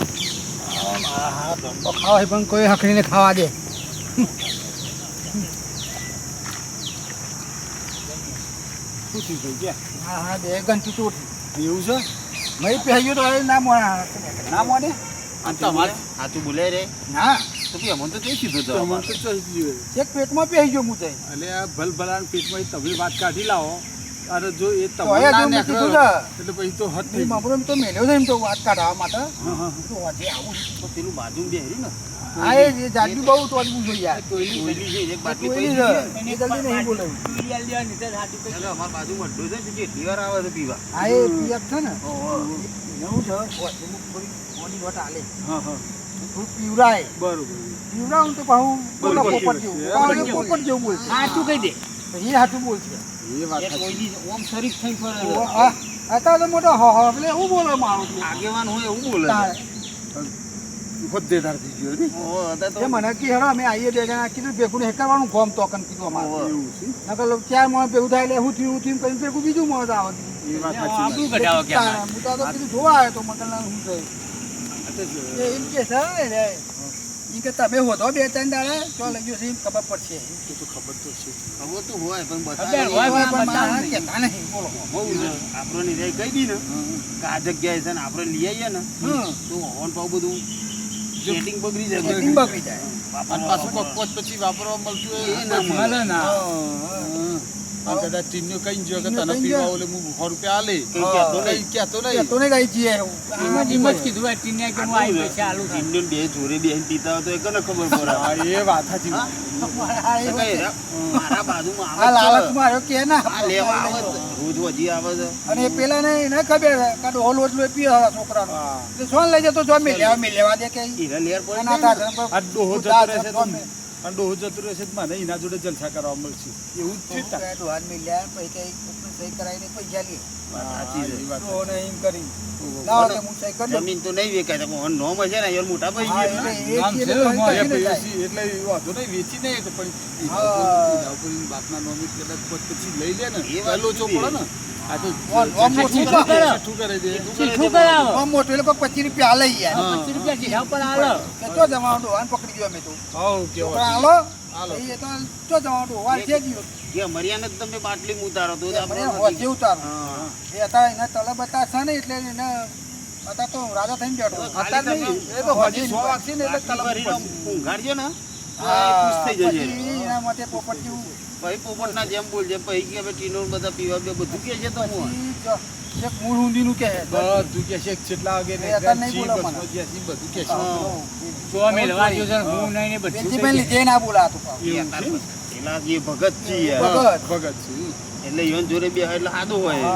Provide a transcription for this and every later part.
હા ધંધો ખાવા પણ કોઈ હકડીને ખાવા દે. શું થયું ભાઈ કે? હા બે ઘંટી ચોટ એવું છે? મય પહેર્યું તો હવે ના મોણા ના મોને? તું બોલે રે ના તો બી અમને તો કઈ કીધું તો તમને તો ચોઈ ગયું. એક પેટમાં પહેરી ગયો હું તઈ એટલે આ ભલભલાના પેટમાં તમે વાત કાઢી લાવો અને જો એ તો તમને હવે ના જો મેં નીકળે કીધું છે. એટલે પછી તો હદ એ થઈ મામલો એમ તો મેલ્યો છે એમ તો વાત કાઢવા માટે તો આજે આવું તો પેલું બાજુ બેહરી ને હા એ જાડ્યું બહુ તોડવું જોઈએ યાર કોઈલી છે એક બાટલી કોઈની પડી છે એને જલ્દી નહીં બોલાવું ચાલો અમાર બાજુ મઢું છે જે કેટલી વાર આવે છે પીવા હા એ પિયત છે ને એવું છે થોડી બોડી વટ આલે હા હા થોડું પીવરાય બરોબર. પીવરાવું તો પાછું બરોબર. પોપટ જેવું પાછું પોપટ જેવું બોલશે સાચું કહી દે એ સાચું બોલશે એ વાત એ સાચી. કોઈલી ઓમ શરીફ થઈ ફરે છે. અત્યારે તો મોટો એટલે એવું બોલે મારું આગેવાન હોય એવું બોલે છે. હોદ્દેદાર થઈ ગયો ને? ઓહો, અત્યારે તો એ મને કી હેરો અમે આવીએ બે જણા કીધું ભેગું હેકરવાનું ગોમ તોકન કીધું અમારે ઓહો. એવું છે? નકર ચાર માણસ ભેગું થાય એટલે હું થયું કરીને ભેગું બીજું માણસ આવે એ વાત આબરૂ સાચી. કઢાવો કે તારા, હું તો કીધું જોવા આવ્યો તો મતલબ શું થયું એ એમ કે છે રે ઈ કે તમે હોતો બે ત્રણ દાડા તો લઈ ગયો છે એમ ખબર પડશે એ તો ખબર તો છે. ખબર તો હોય પણ ખબર બતાવે હોય નહીં. પણ મારા કહેતા નહીં બોલો બહુ છે. આપણો નિર્ણય કહી દી ને કે આ જગ્યાએ છે ને આપણે લઈ આવીએ ને તો હોન પાવ બધું સેટિંગ બગડી જાય સેટિંગ બગડી જાય અને પાછું કોક કોક પછી વાપરવા મળતું હોય એ ના મળે. આ કદાચ ટીનનો કઈ જો કે ટીનનો તને કઈ પીવા જો. ઓલે હું 100 રૂપિયા આલે કઈ કહેતો નહીં. કઈ કહેતો નહીં. તો ને ગઈ છીએ ઇન્ડિયન બે જોડે બેહીને પીતા હોય તો એ કોને ખબર પડે હા, એ વાત સાચી. હા? તો કઈ રે, મારા બાજુમાં આ આવે લાલચ છે. માં આવ્યો કે ના આ લેવા આવે છે. રોજ હજી આવે છે. અને એ પેલા ને એને ખબર છે કે ડોલ ઓટલું પીએ છોકરાનો હા. તો સોન લઈ જતો જો મેં લેવા દે કે હીરા લેર પડી એના જાય ને. હતા આ ડોહો જતો દાદા રહેશે તો ગમે. આ ડોહો જતો રહેશે તો મને એના જોડે જલસા કરવા મળશે એવું જ થયું તાર. ડોહાન મેલ્યા પછી કઈ કોકને સહી કરાવીને પૈસા લે વાત સાચી છે. એ વાત ડોહોને એમ કરી લાવો કે હું સહી કરી દઉં. જમીન તો નહીં વેચાય તો ઓન નોમ હશે ને યાર મોટા ભાઈ હા, ગયા. એટલે એ નામ છે છે એટલે અમારે કશું નહીં થાય. પછી એટલે એ વાંધો નહીં વેચી નહીં તો પણ હા. એના ઉપર એની બાપના નોમી કદાચ પછી લઈ લે ને એ વાત પહેલો ચોપડો ને આ તો ઓમ મોટું છઠ્ઠું કરે. છઠ્ઠું કરે છે. આમ મોટું એટલે કોઈ 25 રૂપિયા આલે યાર હા. કે ચો જવાનું ડોહાને પકડી ગયો અમે તો હાઉ કેવો છોકરા હાલો હાલો. એ તો ચો જવાનું ડોહાન છે ગયો જે મર્યાને જ તમે બાટલી ઉતારો તો જ આપણે આપણે હોજે ઉતારો હા. એ હતા એના તલે બતા છે ને એટલે એને હતા તો રાજા થઈને બેઠો હતા નહીં એ તો હોજે 100 વાગશે ને એટલે બાટલી તલબ ભરીને પડશે. ઊંઘાડજો ને તો એ હા, ખુશ થઈ જશે. પછી એના માટે પોપટ જેવું ભાઈ પોપટના જેમ બોલજે પછી કે હવે ટીનો બધા પીવા બે બધું કે છે તો હું પછી જો છેક મૂળ ઊંધીનું કહે બધું કે છે કેટલા વાગે ને એ અત્યારે નહીં જી, બોલો બસ, મને. જ્યાંસી બધું કે છે. પ્રિન્સિપલ લીધે ના બોલાતું પાછું. એવું એ છે? પેલા જે ભગત છે યાર. ભગત. ભગત છે. એટલે ઈવન જોડે બે એટલે સાદું હોય હા,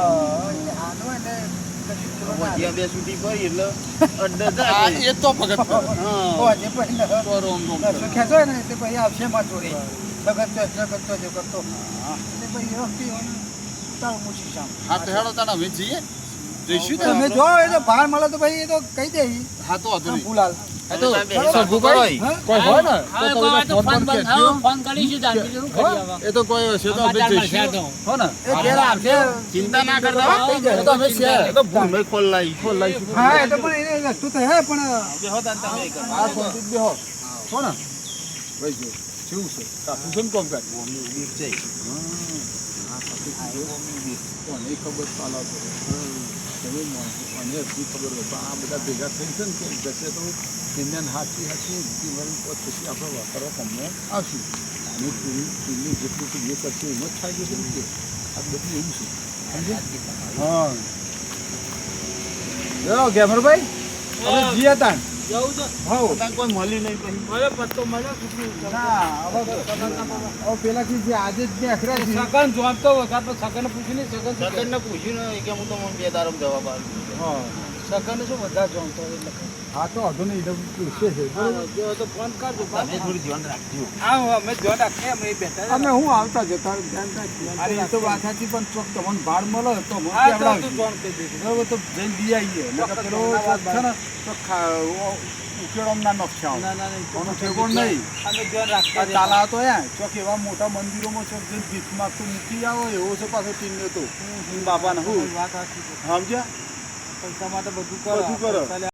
એટલે આનો એટલે કશું બોલો ના. જ્યાં બે છૂટી પડી એટલે અડ્ડા આ જાય. એ તો ભગત કરે. હા. હોજે પછી ન- તો રોમ રોમ કરે. નસો ખેંચો ને એટલે પછી આવશે માર જોડે. જગત જો કરતો. એટલે પછી એ વખતે હું તારું મૂછી સામ. હા તો હેડો તાને હવે જઈએ જઈશું તાને તમે આપણે. જો એ તો ભાર મળે તો ભાઈ એ તો કહી દે હા તો વાંધો નહીં. ભૂલાલ હા તો તમે સરખું કરો. હા? કોઈ હોય ને તો તમે ફોન પર કહેજો. હો? એ તો કોઈ હશે તો આપણે જઈશું. હો ને એ ઘેર આવશે. ચિંતા ના કરતા હો. થઈ જાય. એ તો અમે છે. એ તો ભૂલ ખોલાઈ ખોલાઈશું. હા એ તો પણ એ વસ્તુ તો હે પણ બેહો તાન તમે એક. આ શાંતિ જ બેહો. હો ને ભાઈ જો શું છે કાપું છે ને કોમ કાઢ ઓમની ઉડીક છે. કોને ખબર ચાલો તમે મને હજી ખબર હોય પણ આ બધા ભેગા થઈ છે ને કે જશે તો ઇન્ડિયન હાથી જીવન પછી આપણે વાપરવા તમને આવશું અને ચૂલી જેટલું તો એ કરશે એમ જ થાય જશે ને કે આ બધું એવું છે સમજે હા ચલો ગેમરભાઈ હવે જીએ તાન હા તાન કોઈ મળી નહીં પછી. ના હવે પેલા કે જે આજે જ જે અખરા છે સગનને પૂછ્યું ને કે હું તો મને બે દારૂ જવાબ આપ્યો. હા હા તો વાંધો નહીં એટલે પૂછે છે બરાબર. તમે થોડું ધ્યાન રાખજો. અમે હું આવતા જતા ધ્યાન રાખીએ. અરે એ તો વાત સાચી પણ ચોક તમને ભાડ મળે તો મને કહેવડાવજો. બરાબર તો જઈને લઈ આવીએ નકર પેલો ચોક છે ને તો ઉકેળોમાં ના નકશા આવે ઠેકોણ નહીં આ તાલા તો ચોક એવા મોટા મંદિરોમાં ચોક જઈને ભીખમાં તો મૂકી આવો એવો છે પાછો ટીન તો બાપાને હું સમજ્યા બધું કરો